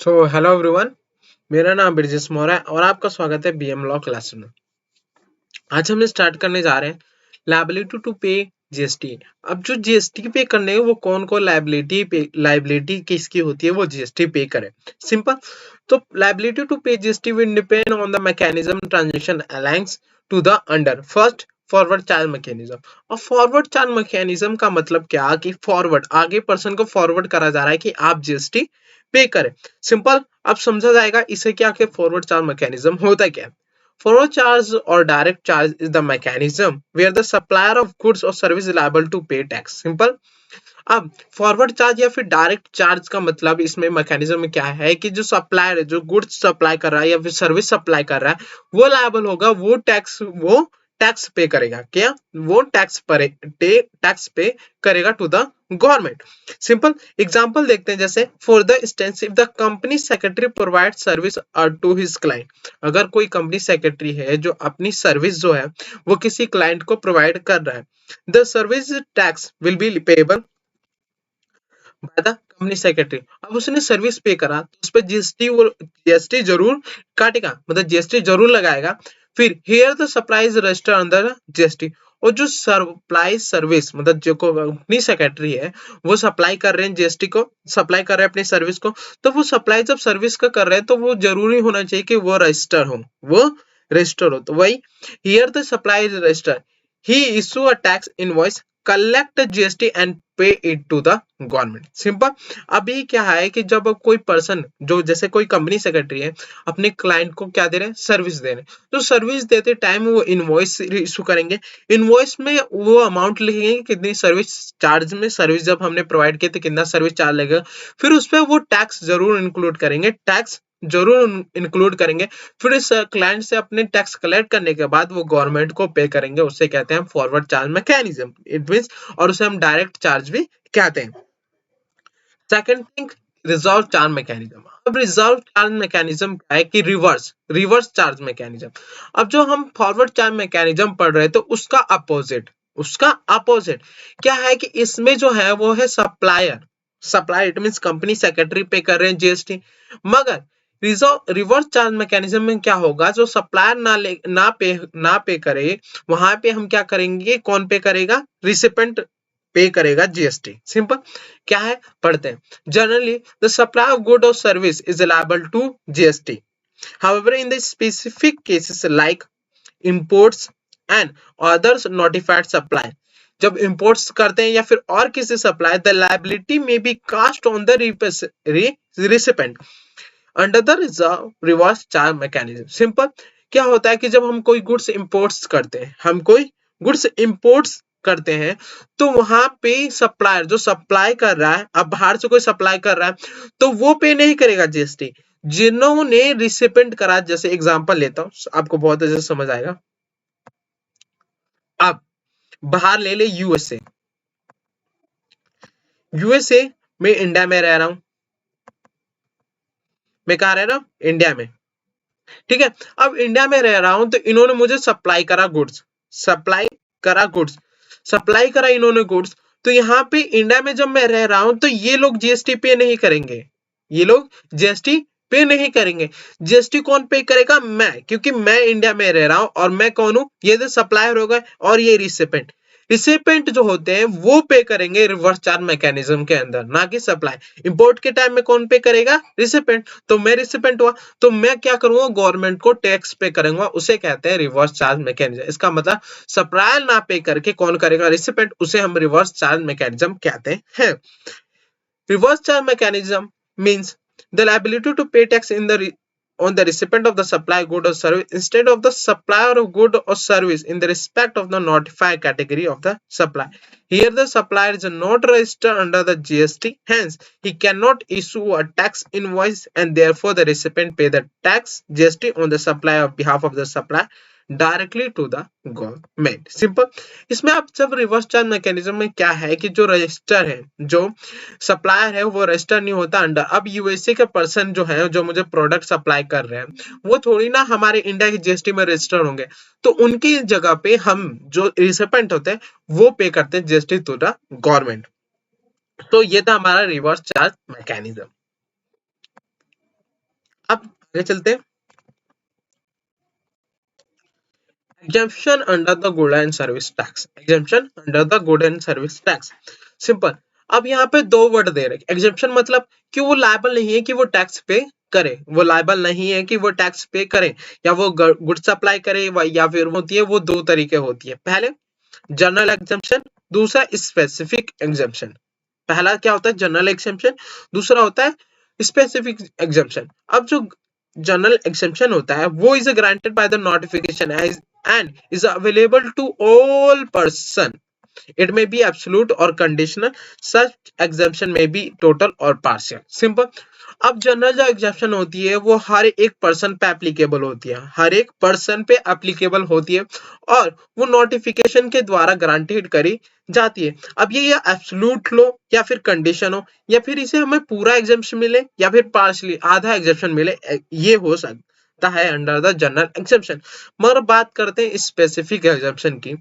So hello everyone, मेरा नाम ब्रिजेश मौर्य है और आपका स्वागत है बीएम लॉ क्लास में। आज हम स्टार्ट करने जा रहे हैं लायबिलिटी टू पे जीएसटी। अब जो जीएसटी पे करने है वो कौन कौन लायबिलिटी किसकी होती है वो जीएसटी पे करे। सिंपल। तो liability to pay GST will depend on the mechanism transaction alliance to the under first forward charge mechanism. और फॉरवर्ड चार्ज मैकेनिज्म का मतलब क्या कि फॉरवर्ड आगे पर्सन को फॉरवर्ड करा जा रहा है कि आप जीएसटी पे करें। सिंपल। अब समझा जाएगा इसे क्या कि फॉरवर्ड चार्ज मैकेनिज्म होता क्या है। Forward charge or direct charge is the mechanism where the supplier of goods or service is liable to pay tax. Simple. अब फॉरवर्ड चार्ज या फिर डायरेक्ट चार्ज का मतलब इसमें मैकेनिज्म में क्या है कि जो सप्लायर है, जो गुड्स सप्लाई कर रहा है या फिर सर्विस सप्लाई कर रहा है वो लायबल होगा, वो टैक्स पे करेगा। क्या वो टैक्स पे करेगा to the government. Simple example देखते हैं, जैसे for the instance if the company secretary provide service to his client. अगर कोई कंपनी सेक्रेटरी है जो अपनी सर्विस जो है वो किसी क्लाइंट को प्रोवाइड कर रहा है, the service tax will be payable by the company secretary. अब उसने सर्विस पे करा तो उस पर जीएसटी जरूर काटेगा, मतलब जीएसटी जरूर लगाएगा। फिर here the supply is registered under GST. और जो सप्लाई सर्विस मतलब जो कंपनी सेक्रेटरी है वो सप्लाई कर रहे हैं जीएसटी को, सप्लाई कर रहे हैं अपनी सर्विस को, तो वो सप्लाई जब सर्विस का कर रहे हैं तो वो जरूरी होना चाहिए कि वो रजिस्टर हो। तो वही here the supply is registered, he issue a tax invoice, collect GST and pay it to the government. Simple. अभी क्या है कि जब कोई पर्सन जो जैसे कोई कंपनी सेक्रेटरी है अपने क्लाइंट को क्या दे रहे हैं, सर्विस दे रहे हैं, तो सर्विस देते टाइम वो इनवॉइस इशू करेंगे। इनवॉइस में वो अमाउंट लिखेंगे कितनी सर्विस चार्ज में, सर्विस जब हमने प्रोवाइड की थी कितना सर्विस चार्ज लगेगा, फिर उस पर वो टैक्स जरूर इंक्लूड करेंगे। फिर इस क्लाइंट से अपने टैक्स कलेक्ट करने के बाद वो गवर्नमेंट को पे करेंगे, उससे कहते हैं forward charge mechanism. It means, और उसे हम डायरेक्ट चार्ज भी कहते हैं। Second thing, reserve charge mechanism. अब रिजर्व चार्ज मैकेनिज्म क्या है कि रिवर्स चार्ज मैकेनिज्म। अब जो हम फॉरवर्ड चार्ज मैकेनिज्म पढ़ रहे हैं तो उसका अपोजिट क्या है कि इसमें जो है वो है supplier it means company secretary पे कर रहे हैं जीएसटी। मगर रिवर्स चार्ज मैकेनिज्म में क्या होगा, जो सप्लायर ना पे करे वहां पे हम क्या करेंगे, कौन पे करेगा, रिसिपेंट पे करेगा जीएसटी। सिंपल। क्या है पढ़ते हैं। Generally the supply of good और service is liable to GST. However in the specific cases like imports and others notified supply, जब इंपोर्ट्स करते हैं या फिर और किसी supply, the liability may be cast on the recipient under the reverse charge mechanism. Simple. क्या होता है कि जब हम कोई गुड्स इंपोर्ट्स करते हैं तो वहां पे सप्लायर जो सप्लाई कर रहा है, अब बाहर से कोई सप्लाई कर रहा है तो वो पे नहीं करेगा जीएसटी। जिन्होंने रिसिपेंट करा, जैसे एग्जांपल लेता हूं आपको बहुत अच्छे से समझ आएगा। अब बाहर ले ले यूएसए में इंडिया में रह रहा हूं, मैं कहा रह रहा हूं इंडिया में। ठीक है। अब इंडिया में रह रहा हूं तो इन्होंने मुझे सप्लाई करा इन्होंने गुड्स। तो यहाँ पे इंडिया में जब मैं रह रहा हूं तो ये लोग जीएसटी पे नहीं करेंगे, जीएसटी कौन पे करेगा, मैं, क्योंकि मैं इंडिया में रह रहा हूं और मैं कौन हूं, ये जो सप्लायर होगा और ये रिसिपेंट जो होते हैं वो पे करेंगे रिवर्स चार्ज मैकेनिज्म के अंदर, ना कि सप्लाई। इंपोर्ट के टाइम में कौन पे करेगा, रिसिपेंट। तो मैं रिसिपेंट हुआ तो मैं क्या करूंगा, गवर्नमेंट को टैक्स पे करूंगा, उसे कहते हैं रिवर्स चार्ज मैकेनिज्म। इसका मतलब सप्लायर ना पे करके कौन करेगा, रिसिपेंट, उसे हम रिवर्स चार्ज मैकेनिज्म कहते हैं। Reverse charge mechanism means the liability to pay tax on the recipient of the supply good or service instead of the supplier of good or service in the respect of the notified category of the supply. Here the supplier is not registered under the GST, hence he cannot issue a tax invoice and therefore the recipient pay the tax GST on the supplier on behalf of the supplier directly to the government. Simple. इसमें अब जब reverse charge mechanism में क्या है कि जो register है, जो सप्लायर है वो रजिस्टर नहीं होता अंडर। अब यूएसए के पर्सन जो है जो मुझे प्रोडक्ट सप्लाई कर रहे हैं वो थोड़ी ना हमारे इंडिया की जीएसटी में रजिस्टर होंगे, तो उनकी जगह पे हम जो रिसिपेंट होते हैं वो पे करते हैं जीएसटी टू द गवर्नमेंट। तो ये था हमारा रिवर्स चार्ज मैकेनिज्म। अब आगे चलते हैं। Exemption under the good and service tax, exemption under the good and service tax, simple. अब यहाँ पे दो वर्ड दे रहे, एग्जेम्पशन मतलब कि वो लायबल नहीं है कि वो टैक्स पे करे, वो लायबल नहीं है कि वो टैक्स पे करे, या वो गुड सप्लाई करे, या फिर होती है वो दो तरीके होती है। पहले जनरल एग्जेम्पशन, दूसरा स्पेसिफिक एग्जेम्पशन। पहला क्या होता है जनरल एग्जेम्पशन, दूसरा होता है स्पेसिफिक एग्जेम्पशन। अब जो जनरल एग्जेम्पशन होता है वो is granted by the notification as and is available to all person, it may be absolute or conditional, such exemption may be total or partial, simple। अब general जो exemption होती है वो हर एक पर्सन पे एप्लीकेबल होती है, हर एक पर्सन पे एप्लीकेबल होती है, और वो नोटिफिकेशन के द्वारा ग्रांटेड करी जाती है। अब ये या एब्सोल्यूट लो या फिर कंडीशन हो, या फिर इसे हमें पूरा एग्जेप्शन मिले या फिर पार्शली आधा एग्जेप्शन मिले, ये हो सकता है अंडर द जनरल एग्जेप्शन। मगर बात करते हैं स्पेसिफिक एग्जेप्शन की,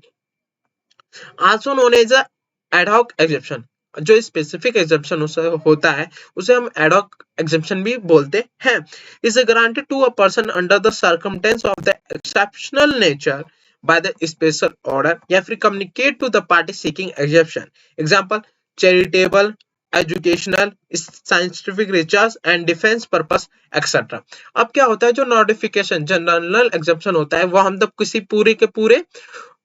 also known as ad hoc exemption. जो स्पेसिफिक एग्जेप्शन होता है उसे हम एडहॉक एग्जेप्शन भी बोलते हैं। Is granted to a person under the circumstance of the exceptional nature by the special order, या फिर communicate to the party seeking exemption. Example charitable, educational, scientific research and defence purpose et cetera. अब क्या होता है जो notification general exemption होता है वो हम तब किसी पूरे के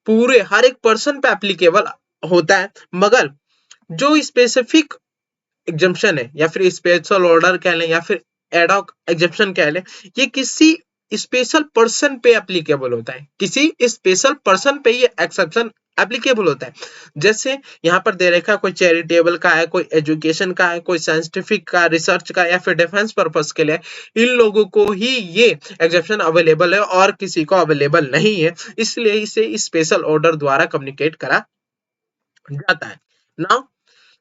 पूरे हर एक पर्सन पे एप्लीकेबल होता है, मगर जो स्पेसिफिक एग्जेम्पशन है या फिर स्पेशल ऑर्डर कह लें या फिर एडॉक एग्जेम्पशन कह लें, ये किसी स्पेशल पर्सन पे एप्लीकेबल होता है, किसी स्पेशल पर्सन पे ये एक्सेप्शन एप्लीकेबल होता है। जैसे यहाँ पर दे रखा है कोई चैरिटेबल का है, कोई एजुकेशन का है, कोई साइंटिफिक का, रिसर्च का, या फिर डिफेंस पर्पस के लिए, इन लोगों को ही ये एग्जेप्शन अवेलेबल है और किसी को अवेलेबल नहीं है, इसलिए इसे स्पेशल ऑर्डर द्वारा कम्युनिकेट करा जाता है। Now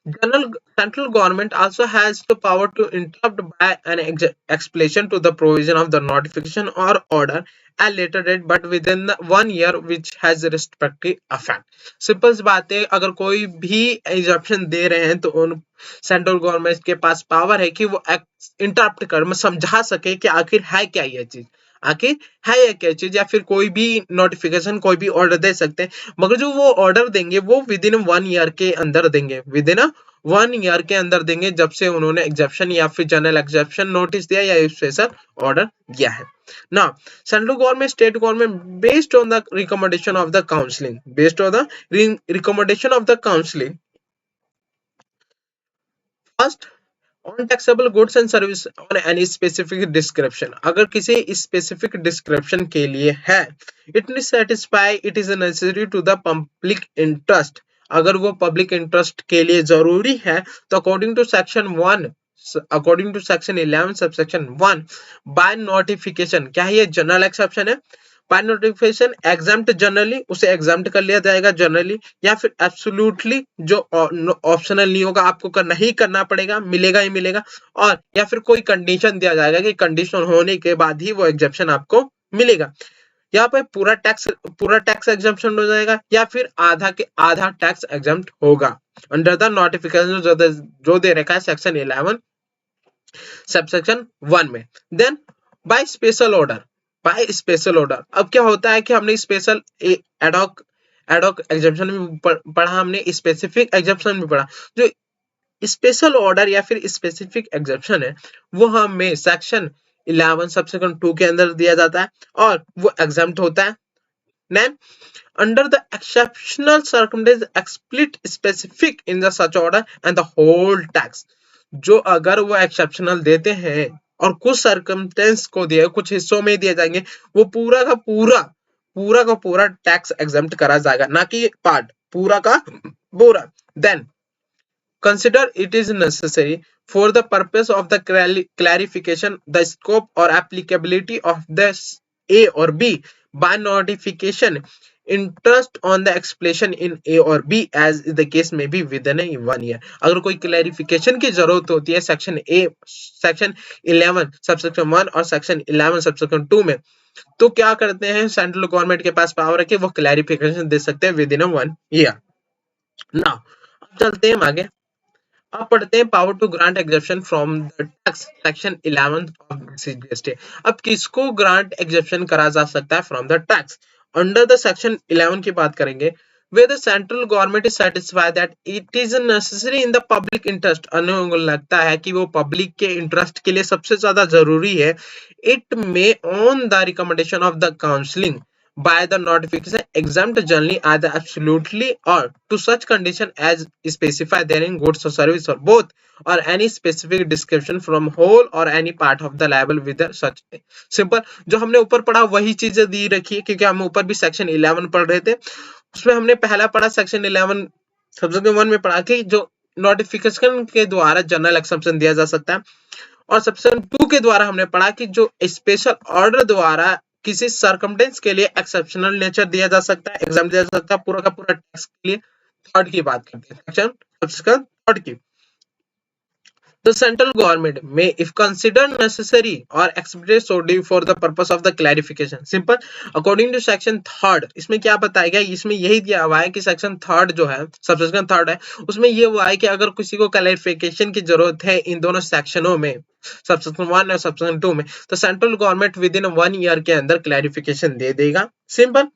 General central government also has the power to interrupt by an explanation to the provision of the notification or order at later date, but within the 1 year which has respective effect। Simple सी बात है, अगर कोई भी exemption दे रहे हैं तो उन सेंट्रल गवर्नमेंट के पास पावर है कि वो इंटरप्ट कर में समझा सके कि आखिर है क्या ये चीज, आखिर है ये क्या चीज, या फिर कोई भी नोटिफिकेशन कोई भी ऑर्डर दे सकते हैं, मगर जो वो ऑर्डर देंगे वो विद इन 1 ईयर के अंदर देंगे, विद इन 1 ईयर के अंदर देंगे जब से उन्होंने एग्जेप्शन या फिर जनरल एग्जेप्शन नोटिस दिया या स्पेशल ऑर्डर दिया है। ना central government state government based on the recommendation of the counselling, based on the recommendation of the counselling, first on taxable goods and service on any specific description. अगर किसी specific description के लिए है, it satisfy it is necessary to the public interest, अगर वो public interest के लिए जरूरी है, तो according to section 1, according to section 11 subsection 1, by notification, क्या है ये जनरल एक्सेप्शन है, बाय नोटिफिकेशन एग्जाम्प्ट जनरली, उसे एग्जाम्प्ट कर लिया जाएगा जनरली, या फिर एब्सोल्युटली जो ऑप्शनल नहीं होगा, आपको करना ही करना पड़ेगा, मिलेगा ही मिलेगा, और या फिर कोई कंडीशन दिया जाएगा कि कंडीशन होने के बाद ही वो एग्जेप्शन आपको मिलेगा। यहाँ पे पूरा टैक्स एग्जेम्पशन हो जाएगा, या फिर आधा के आधा टैक्स एग्जेम्प्ट होगा अंडर द नोटिफिकेशन जो दे रखा है सेक्शन 11 सबसेक्शन 1 में। Then by special order, by special order, अब क्या होता है कि हमने स्पेशल एडॉक एडॉक एग्जेम्पशन में पढ़ा, हमने स्पेसिफिक एग्जेम्पशन में पढ़ा। जो स्पेशल ऑर्डर या फिर स्पेसिफिक एग्जेप्शन है वो हमें सेक्शन 11 सबसेक्शन 2 के अंदर दिया जाता है और वो एग्जाम्प्ट होता है। Then, under the exceptional circumstances explicit specific in the such order and the whole tax, जो अगर वो एक्सेप्शनल देते हैं और कुछ सर्कमस्टेंस को दिए, कुछ हिस्सों में दिए जाएंगे, वो पूरा का पूरा टैक्स एग्जेम्प्ट करा जाएगा, ना कि पार्ट, पूरा का पूरा। Then consider it is necessary for the purpose of the clarification the scope or applicability of this A or B by notification interest on the explanation in A or B as the case may be within 1 year। अगर कोई clarification की जरूरत होती है section 11 subsection 1 और section 11 subsection 2 में, तो क्या करते हैं सेंट्रल गवर्नमेंट के पास पावर है कि वो क्लैरिफिकेशन दे सकते हैं विद इन 1 ईयर। नाउ चलते हैं आगे। अब पढ़ते हैं power to grant exemption from the tax section 11 of GST. अब किसको ग्रांट एग्जेप्शन करा जा सकता है from the tax? Under the section 11 की बात करेंगे, where the central government is satisfied that it is necessary in the public interest, उन्हें लगता है कि वो पब्लिक के इंटरेस्ट के लिए सबसे ज्यादा जरूरी है, it may on the recommendation of the counseling by the notification exempt generally either absolutely or to such condition as specified therein goods or service or both or any specific description from whole or any part of the liable with such simple। जो हमने ऊपर पढ़ा वही चीजें दी रखी है, क्योंकि हम ऊपर भी सेक्शन 11 पढ़ रहे थे, उसमें हमने पहला पढ़ा सेक्शन 11 सब्सेक्शन 1 में पढ़ा कि जो नोटिफिकेशन के द्वारा जनरल एक्सेप्शन दिया जा सकता है, और सेक्शन 2 के द्वारा हमने पढ़ा कि जो स्पेशल ऑर्डर द्वारा किसी सर्कमस्टेंस के लिए एक्सेप्शनल नेचर दिया जा सकता है, एग्जाम दिया जा सकता है पूरा का पूरा टैक्स के लिए। थर्ड की बात करते हैं, सेक्शन थर्ड की। The central government may, if considered necessary or expedite so do for the purpose of the clarification, simple according to section third। इसमें क्या बताया गया, इसमें यही दिया हुआ है कि सेक्शन थर्ड जो है, सबसेक्शन थर्ड है, उसमें ये हुआ है कि अगर किसी को क्लैरिफिकेशन की जरूरत है इन दोनों सेक्शनों में, सबसेक्शन 1 और सबसेक्शन 2 में, तो central government with in 1 year के अंदर क्लैरिफिकेशन दे देगा। सिंपल,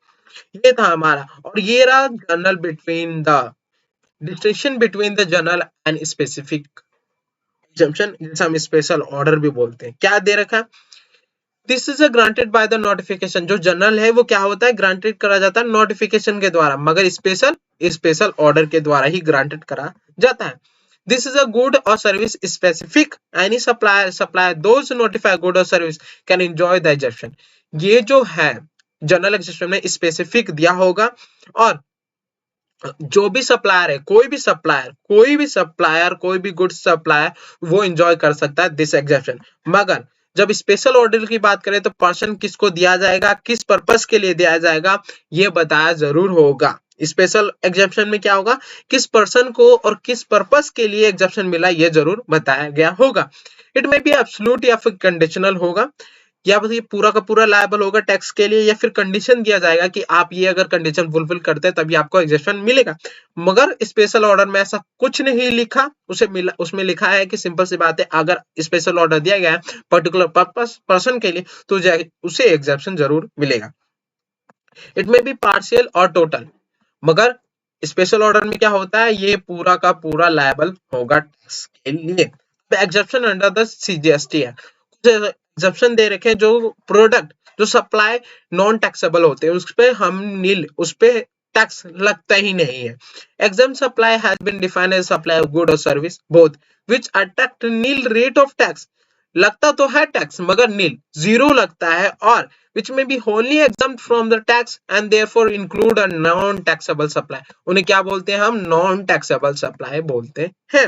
ये था हमारा। और ये रहा general between the distinction between the general and specific exemption, जिसे हम स्पेशल ऑर्डर भी बोलते हैं। क्या दे रखा है, this is granted by the notification. जो जनरल है वो क्या होता है, ग्रांटेड करा जाता है नोटिफिकेशन के द्वारा, मगर स्पेशल ऑर्डर के द्वारा ही ग्रांटेड करा जाता है। दिस इज अ गुड और service specific any supplier those notify good और service can enjoy the exemption. ये जो है जनरल एग्जेप्शन में स्पेसिफिक दिया होगा, और जो भी सप्लायर है, कोई भी गुड्स सप्लायर वो एंजॉय कर सकता है दिस एग्जेप्शन। मगर जब स्पेशल ऑर्डर की बात करें तो पर्सन किसको दिया जाएगा, किस पर्पस के लिए दिया जाएगा, ये बताया जरूर होगा। स्पेशल एग्जेप्शन में क्या होगा, किस पर्सन को और किस पर्पस के लिए एग्जेप्शन मिला, ये जरूर बताया गया होगा। इट मे बी एब्सोल्यूट या फिर कंडीशनल होगा, या बस ये पूरा का पूरा लायबल होगा टैक्स के लिए, या फिर कंडीशन दिया जाएगा कि आप ये अगर कंडीशन फुलफिल करते हैं तभी आपको एग्जेप्शन मिलेगा। मगर स्पेशल ऑर्डर में ऐसा कुछ नहीं लिखा, उसमें लिखा है कि सिंपल सी बात है, अगर स्पेशल ऑर्डर दिया गया है पर्टिकुलर पर्सन के लिए तो उसे एग्जेप्शन जरूर मिलेगा। इट मे बी पार्शियल और टोटल, मगर स्पेशल ऑर्डर में क्या होता है, ये पूरा का पूरा लायबल होगा टैक्स के लिए। एग्जेप्शन अंडर द सीजीएसटी है, एग्जेप्शन दे रखे जो प्रोडक्ट जो सप्लाई नॉन टैक्सेबल होते हैं उस पे हम नील, उस पे टैक्स लगता ही नहीं है। Exempt supply has been defined as supply of good और service both which attract nil rate of tax, लगता तो है टैक्स मगर नील जीरो लगता है, और which may be wholly exempt from the tax and therefore include a non taxable supply। उन्हें क्या बोलते हैं हम, नॉन टैक्सेबल सप्लाई बोलते हैं।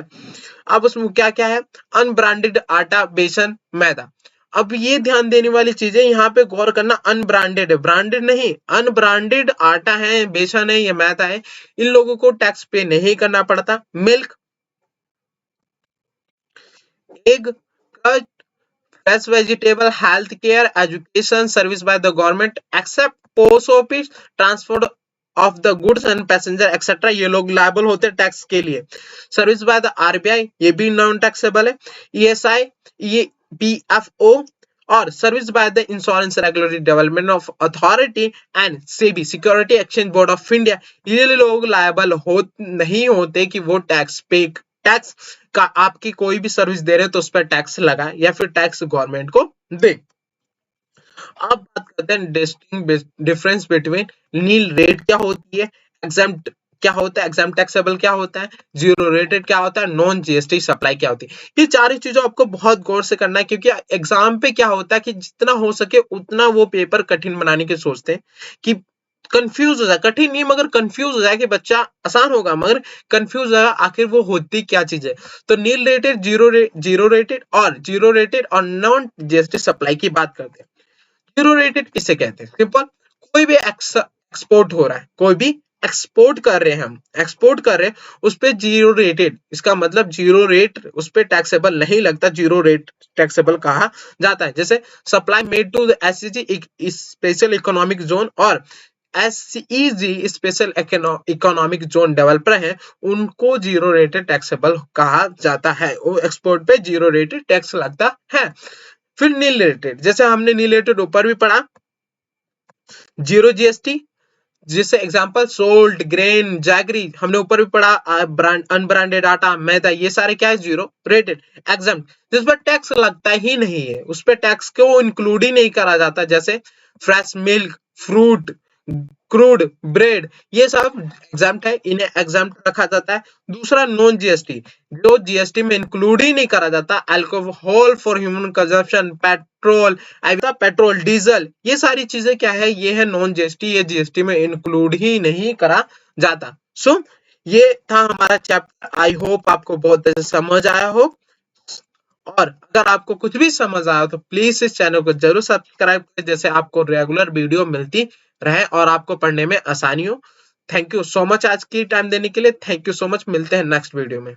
अब उसमें क्या क्या है, अनब्रांडेड आटा, बेसन, मैदा। अब ये ध्यान देने वाली चीजें यहाँ पे गौर करना, अनब्रांडेड है, ब्रांडेड नहीं, अनब्रांडेड आटा है, बेसन है, ये मैदा है, इन लोगों को टैक्स पे नहीं करना पड़ता। Milk, egg, fresh vegetable, health care, education service by the government except post office, transport of the goods and passenger etc, ये लोग लायबल होते हैं टैक्स के लिए। सर्विस बाय द आरबीआई, ये भी नॉन टैक्सेबल है। ईएसआई, ये पीएफओ, और service by the insurance regulatory development of authority and SEBI, security exchange board of India, ये लोग लायबल नहीं होते कि वो टैक्स का आपकी कोई भी सर्विस दे रहे हैं तो उस पर टैक्स लगा या फिर टैक्स गवर्नमेंट को दे। अब बात करते हैं distinct difference between nil rate क्या होती है, एग्जाम्प्ट क्या होता है, एग्जाम टैक्सेबल क्या होता है, जीरो रेटेड क्या होता है, नॉन जीएसटी सप्लाई क्या होती है। ये चार चीजों आपको बहुत गौर से करना है, क्योंकि एग्जाम पे क्या होता है कि जितना हो सके उतना वो पेपर कठिन बनाने की सोचते हैं कि कंफ्यूज हो जाए, कठिन नहीं मगर कंफ्यूज हो जाए कि बच्चा आसान होगा मगर कंफ्यूज होगा आखिर वो होती क्या चीज है। तो नील रेटेड, जीरो रेटेड और नॉन जीएसटी सप्लाई की बात करते हैं। जीरो रेटेड किसे कहते हैं, सिंपल, कोई भी एक्सपोर्ट हो रहा है, कोई भी एक्सपोर्ट कर रहे हैं, हम एक्सपोर्ट कर रहे हैं उस पे जीरो रेटेड, इसका मतलब जीरो रेट, उस पे टैक्सेबल नहीं लगता, जीरो रेट टैक्सेबल कहा जाता है। जैसे supply made to SEZ special economic zone और SEZ special economic zone developer हैं, उनको जीरो रेटेड टैक्सेबल कहा जाता है। वो एक्सपोर्ट पे जीरो रेटेड टैक्स लगता है। फिर नील रेटेड, जैसे हमने नील रेटेड ऊपर भी पढ़ा, जीरो जीएसटी, जिससे एग्जांपल सोल्ट, ग्रेन, जैगरी, हमने ऊपर भी पढ़ा, ब्रांड अनब्रांडेड आटा, मैदा, ये सारे क्या है, जीरो रेटेड। एग्जाम्प्ट, जिस पर टैक्स लगता ही नहीं है, उस पर टैक्स को इंक्लूड ही नहीं करा जाता, जैसे fresh milk, fruit, crude, bread, ये सब एग्जाम्प्ट है, इन्हें एग्जाम्प्ट रखा जाता है। दूसरा नॉन जीएसटी, जो जीएसटी में इंक्लूड ही नहीं करा जाता, alcohol for human consumption, petrol, diesel, ये सारी चीजें क्या है, ये है नॉन जीएसटी, ये जीएसटी में इंक्लूड ही नहीं करा जाता। सो ये था हमारा चैप्टर। आई होप आपको बहुत अच्छे से समझ आया हो, और अगर आपको कुछ भी समझ आया तो प्लीज इस चैनल को जरूर सब्सक्राइब करें, जैसे आपको रेगुलर वीडियो मिलती रहे और आपको पढ़ने में आसानी हो। थैंक यू सो मच आज की टाइम देने के लिए। Thank you so much. मिलते हैं नेक्स्ट वीडियो में।